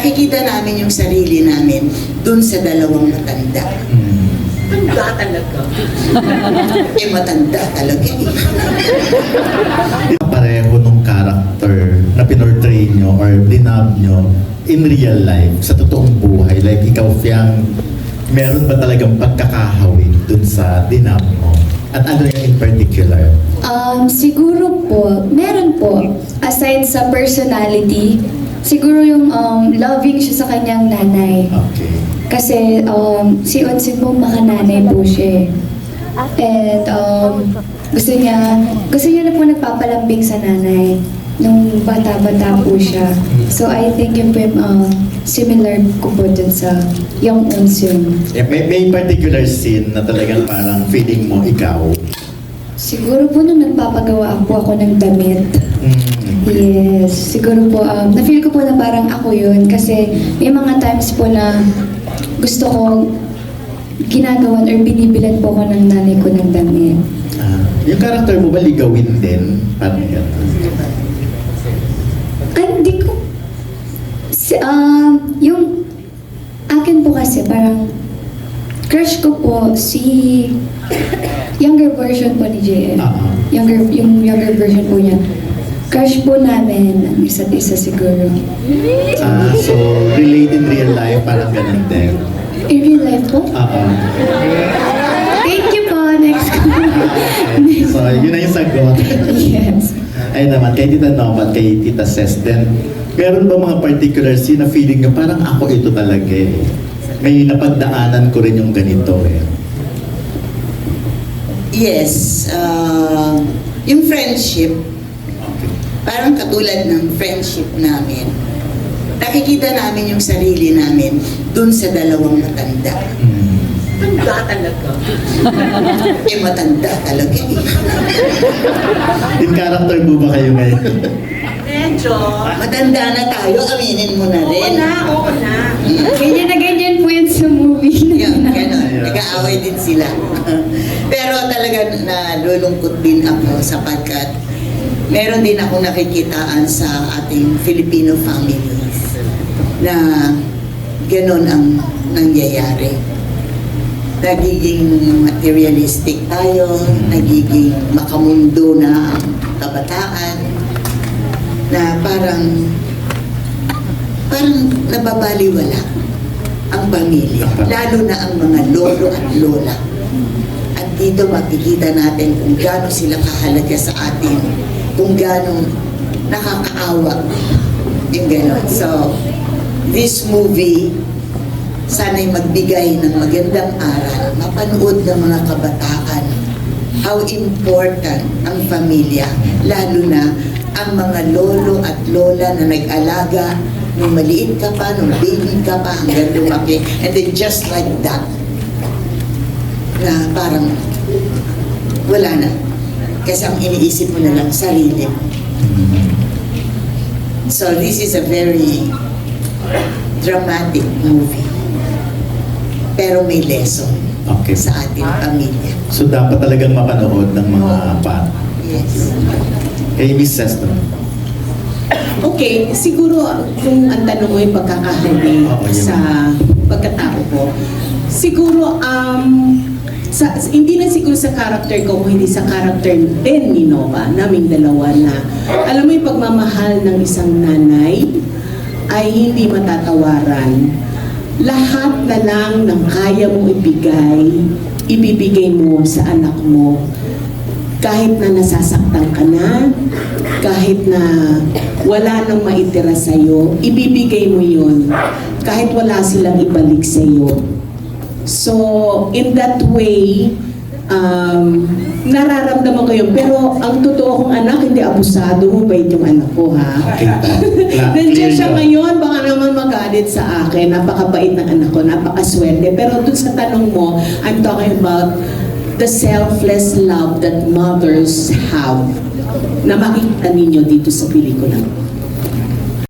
nakikita namin yung sarili namin dun sa dalawang matanda. Matanda talaga. Matanda talaga eh. Pareho nung character na pinortray nyo or dinab nyo in real life, sa totoong buhay, like ikaw, Fiang, meron ba talagang pagkakahawig dun sa dinab mo? At ano yung in particular? Siguro po, meron po. Aside sa personality, siguro yung loving siya sa kanyang nanay. Okay. Kasi si Onsi po makananay po siya. And gusto niya na po nagpapalambing sa nanay nung bata-bata po siya. So I think yung po similar ko po dun sa young Onsi. May particular scene na talagang parang feeling mo ikaw? Siguro po nung nagpapagawa po ako ng damit. Yes, siguro po, na-feel ko po na parang ako yun kasi may mga times po na gusto ko ginagawan or binibilan po ako ng nanay ko ng damit. Yung character mo ba ligawin din? Parang gano'n. Hindi ko, yung akin po kasi parang crush ko po si younger version po ni JM. Yung younger version po niya. Crush po namin ang isa't isa siguro. So, relate in real life, parang ganun din. In real life po? Thank you po. Next. So, yun na yung sagot. Yes. Ay naman, kay Tita Nova at kay Tita Ces din, meron ba mga particular scene na feeling nyo, parang ako ito talaga eh. May napagdaanan ko rin yung ganito eh. Yes, yung friendship, parang katulad ng friendship namin, nakikita namin yung sarili namin dun sa dalawang matanda. Matanda talaga. Matanda talaga eh. In character mo ba kayo ngayon? Medyo. Matanda na tayo, aminin mo na rin. Oo na. Ganyan na ganyan po yun sa movie. Yan, gano'n. Nag-aaway din sila. Pero talaga nalulungkot din ako sapagkat meron din ako nakikitaan sa ating Filipino families na gano'n ang nangyayari. Nagiging materialistic tayo, nagiging makamundo na ang kabataan, na parang nababaliwala ang pamilya, lalo na ang mga lolo at lola. At dito makikita natin kung gaano sila kahalaga sa atin, kung gaano nakakaawa yung gano'n. So, this movie, sana'y magbigay ng magandang aral, mapanood ng mga kabataan, how important ang pamilya, lalo na ang mga lolo at lola na nag-alaga nung maliit ka pa, nung baby ka pa, hanggang lumaki, and then just like that, na parang wala na. Kasi ang iniisip mo na lang sarili. So this is a very dramatic movie. Pero may lesson sa ating pamilya. So dapat talagang mapanood ng mga bata. Yes. Kay Miss Ces naman. Okay, siguro kung ang tanong mo yung pagkakahuli sa pagkatao ko, siguro hindi na siguro sa character ko, hindi sa character din ni Nova, naming dalawa na, alam mo yung pagmamahal ng isang nanay ay hindi matatawaran. Lahat na lang ng kaya mong ibibigay mo sa anak mo. Kahit na nasasaktan ka na, kahit na wala nang maitira sa'yo, ibibigay mo yun. Kahit wala silang ibalik sa'yo. So, in that way, nararamdaman ko yun. Pero ang totoo kong anak, hindi abusado, mabait yung anak ko, ha? Nandiyan siya ngayon, baka naman magalit sa akin. Napakabait ng anak ko, napakaswerte. Pero dun sa tanong mo, I'm talking about the selfless love that mothers have na makikita ninyo dito sa pelikula.